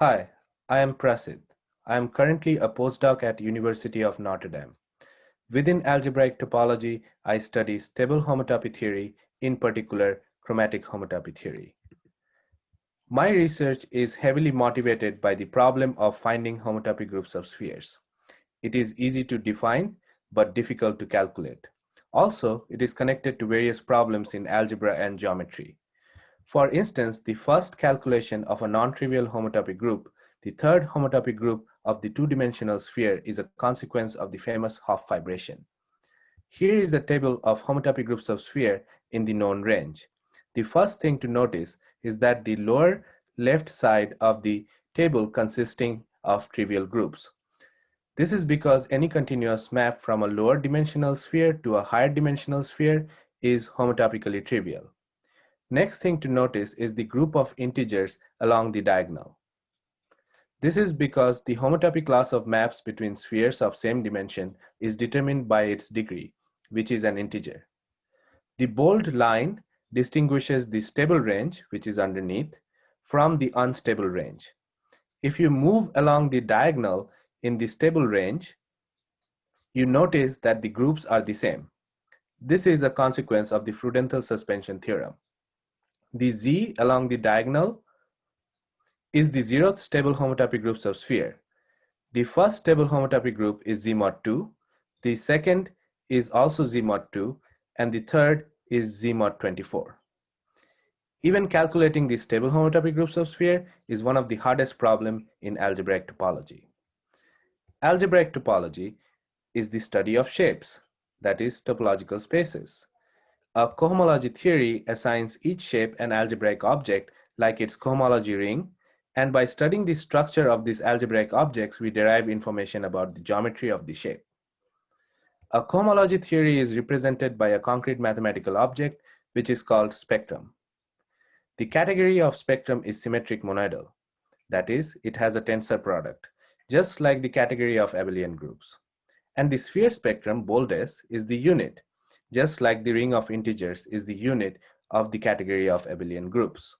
Hi, I am Prasit. I am currently a postdoc at University of Notre Dame. Within algebraic topology, I study stable homotopy theory, in particular chromatic homotopy theory. My research is heavily motivated by the problem of finding homotopy groups of spheres. It is easy to define, but difficult to calculate. Also, it is connected to various problems in algebra and geometry. For instance, the first calculation of a non-trivial homotopy group, the third homotopy group of the two-dimensional sphere, is a consequence of the famous Hopf fibration. Here is a table of homotopy groups of sphere in the known range. The first thing to notice is that the lower left side of the table consisting of trivial groups. This is because any continuous map from a lower dimensional sphere to a higher dimensional sphere is homotopically trivial. Next thing to notice is the group of integers along the diagonal. This is because the homotopy class of maps between spheres of same dimension is determined by its degree, which is an integer. The bold line distinguishes the stable range, which is underneath, from the unstable range. If you move along the diagonal in the stable range, you notice that the groups are the same. This is a consequence of the Freudenthal suspension theorem. The Z along the diagonal is the zeroth stable homotopy groups of sphere. The first stable homotopy group is Z mod 2, the second is also Z mod 2, and the third is Z mod 24. Even calculating the stable homotopy groups of sphere is one of the hardest problems in algebraic topology. Algebraic topology is the study of shapes, that is, topological spaces. A cohomology theory assigns each shape an algebraic object like its cohomology ring, and by studying the structure of these algebraic objects, we derive information about the geometry of the shape. A cohomology theory is represented by a concrete mathematical object, which is called spectrum. The category of spectrum is symmetric monoidal, that is, it has a tensor product, just like the category of abelian groups. And the sphere spectrum, bold S, is the unit, just like the ring of integers is the unit of the category of abelian groups.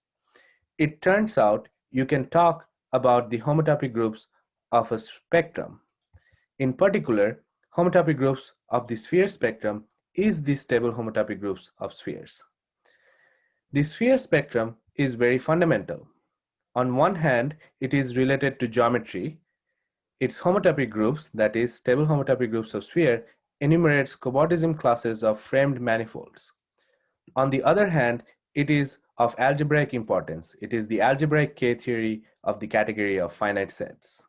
It turns out you can talk about the homotopy groups of a spectrum. In particular, homotopy groups of the sphere spectrum is the stable homotopy groups of spheres. The sphere spectrum is very fundamental. On one hand, it is related to geometry. Its homotopy groups, that is, stable homotopy groups of sphere, enumerates cobordism classes of framed manifolds. On the other hand, it is of algebraic importance. It is the algebraic K-theory of the category of finite sets.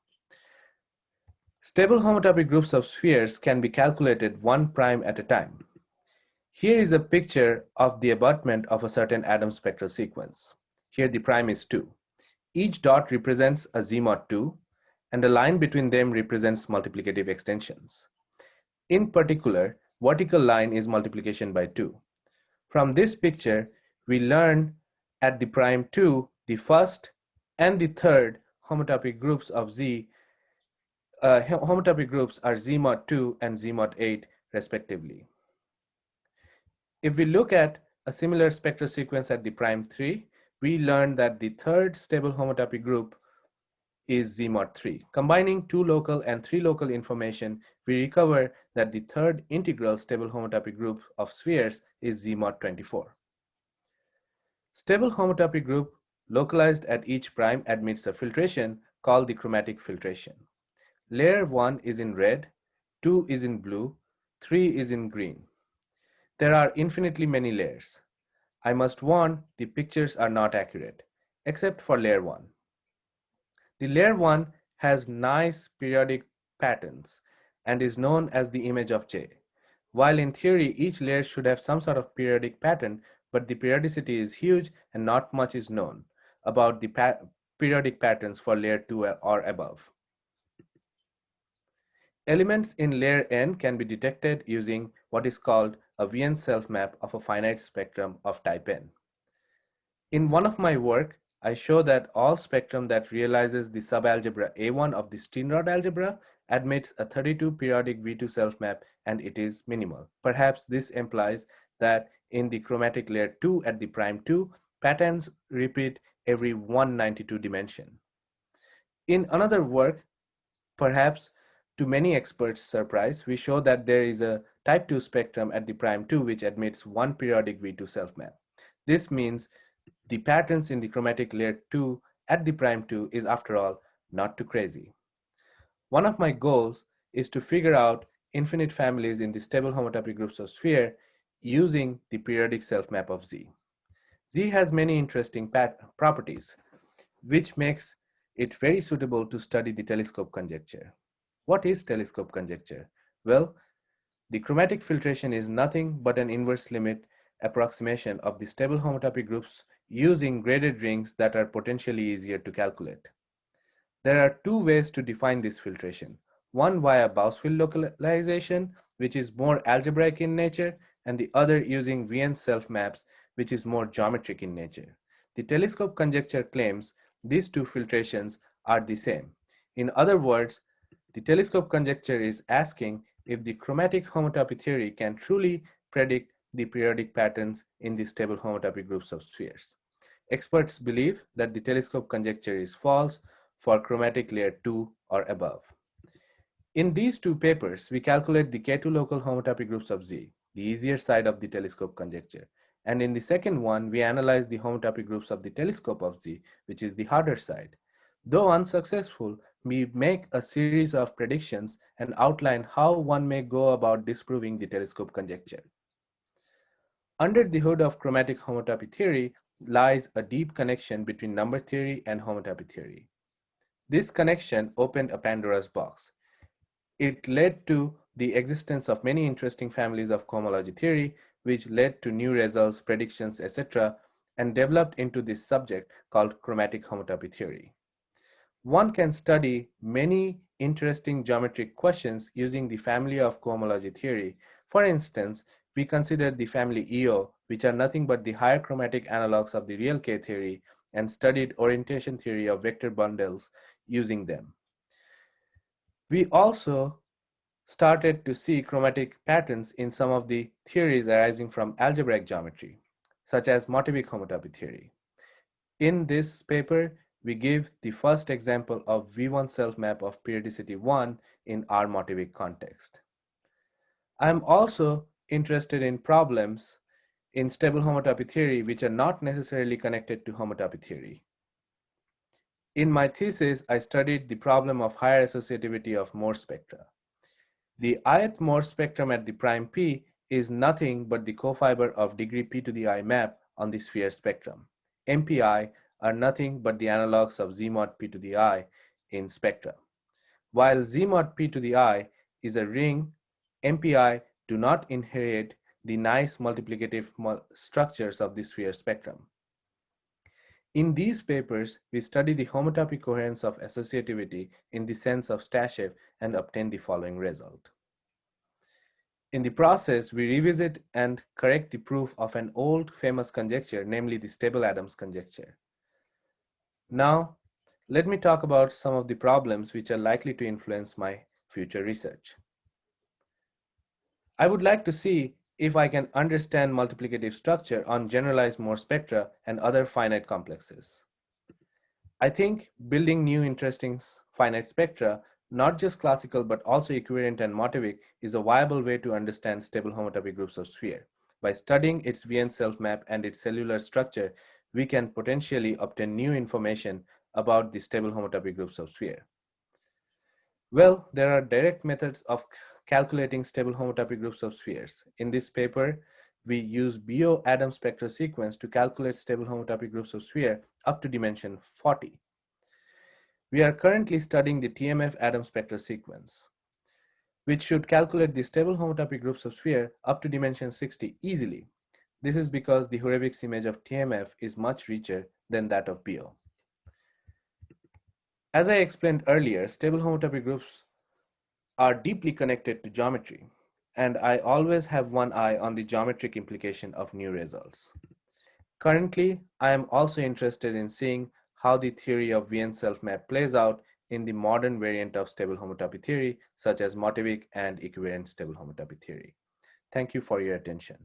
Stable homotopy groups of spheres can be calculated one prime at a time. Here is a picture of the abutment of a certain atom spectral sequence. Here the prime is 2. Each dot represents a Z mod 2, and a line between them represents multiplicative extensions. In particular, vertical line is multiplication by 2. From this picture, we learn at the prime 2, the first and the third homotopy groups of Z. Homotopy groups are Z mod 2 and Z mod 8 respectively. If we look at a similar spectral sequence at the prime 3, we learn that the third stable homotopy group is Z mod 3. Combining 2 local and 3 local information, we recover that the third integral stable homotopy group of spheres is Z mod 24. Stable homotopy group localized at each prime admits a filtration called the chromatic filtration. Layer 1 is in red, 2 is in blue, 3 is in green. There are infinitely many layers. I must warn, the pictures are not accurate, except for layer 1. The layer 1 has nice periodic patterns and is known as the image of J. While in theory, each layer should have some sort of periodic pattern, but the periodicity is huge and not much is known about the periodic patterns for layer 2 or above. Elements in layer n can be detected using what is called a Wien self-map of a finite spectrum of type n. In one of my work, I show that all spectrum that realizes the subalgebra A1 of the Steenrod algebra admits a 32 periodic V2 self-map, and it is minimal. Perhaps this implies that in the chromatic layer 2 at the prime 2, patterns repeat every 192 dimension. In another work, perhaps to many experts' surprise, we show that there is a type 2 spectrum at the prime 2 which admits one periodic V2 self-map. This means the patterns in the chromatic layer 2 at the prime 2 is, after all, not too crazy. One of my goals is to figure out infinite families in the stable homotopy groups of sphere using the periodic self-map of Z. Z has many interesting properties, which makes it very suitable to study the telescope conjecture. What is telescope conjecture? Well, the chromatic filtration is nothing but an inverse limit approximation of the stable homotopy groups using graded rings that are potentially easier to calculate. There are two ways to define this filtration. One via Bousfield localization, which is more algebraic in nature, and the other using Wien self-maps, which is more geometric in nature. The telescope conjecture claims these two filtrations are the same. In other words, the telescope conjecture is asking if the chromatic homotopy theory can truly predict the periodic patterns in the stable homotopy groups of spheres. Experts believe that the telescope conjecture is false for chromatic layer 2 or above. In these two papers, we calculate the K2 local homotopy groups of Z, the easier side of the telescope conjecture. And in the second one, we analyze the homotopy groups of the telescope of Z, which is the harder side. Though unsuccessful, we make a series of predictions and outline how one may go about disproving the telescope conjecture. Under the hood of chromatic homotopy theory lies a deep connection between number theory and homotopy theory. This connection opened a Pandora's box. It led to the existence of many interesting families of cohomology theory, which led to new results, predictions, etc., and developed into this subject called chromatic homotopy theory. One can study many interesting geometric questions using the family of cohomology theory. For instance, we consider the family EO, which are nothing but the higher chromatic analogs of the real K theory, and studied orientation theory of vector bundles using them. We also started to see chromatic patterns in some of the theories arising from algebraic geometry, such as motivic homotopy theory. In this paper, we give the first example of V1 self-map of periodicity 1 in R motivic context. I am also interested in problems in stable homotopy theory which are not necessarily connected to homotopy theory. In my thesis, I studied the problem of higher associativity of Morse spectra. The ith Morse spectrum at the prime p is nothing but the cofiber of degree p to the I map on the sphere spectrum. MPI are nothing but the analogs of Z mod p to the I in spectra. While Z mod p to the I is a ring, MPI do not inherit the nice multiplicative structures of the sphere spectrum. In these papers, we study the homotopy coherence of associativity in the sense of Stashev and obtain the following result. In the process, we revisit and correct the proof of an old famous conjecture, namely the stable Adams conjecture. Now, let me talk about some of the problems which are likely to influence my future research. I would like to see if I can understand multiplicative structure on generalized Morse spectra and other finite complexes. I think building new interesting finite spectra, not just classical but also equivariant and motivic, is a viable way to understand stable homotopy groups of sphere. By studying its Wien self-map and its cellular structure, we can potentially obtain new information about the stable homotopy groups of sphere. Well, there are direct methods of calculating stable homotopy groups of spheres. In this paper, we use BO Adams spectral sequence to calculate stable homotopy groups of sphere up to dimension 40. We are currently studying the TMF Adams spectral sequence, which should calculate the stable homotopy groups of sphere up to dimension 60 easily. This is because the Hurewicz image of TMF is much richer than that of BO. As I explained earlier, stable homotopy groups are deeply connected to geometry, and I always have one eye on the geometric implication of new results. Currently, I am also interested in seeing how the theory of Wien self-map plays out in the modern variant of stable homotopy theory, such as motivic and equivariant stable homotopy theory. Thank you for your attention.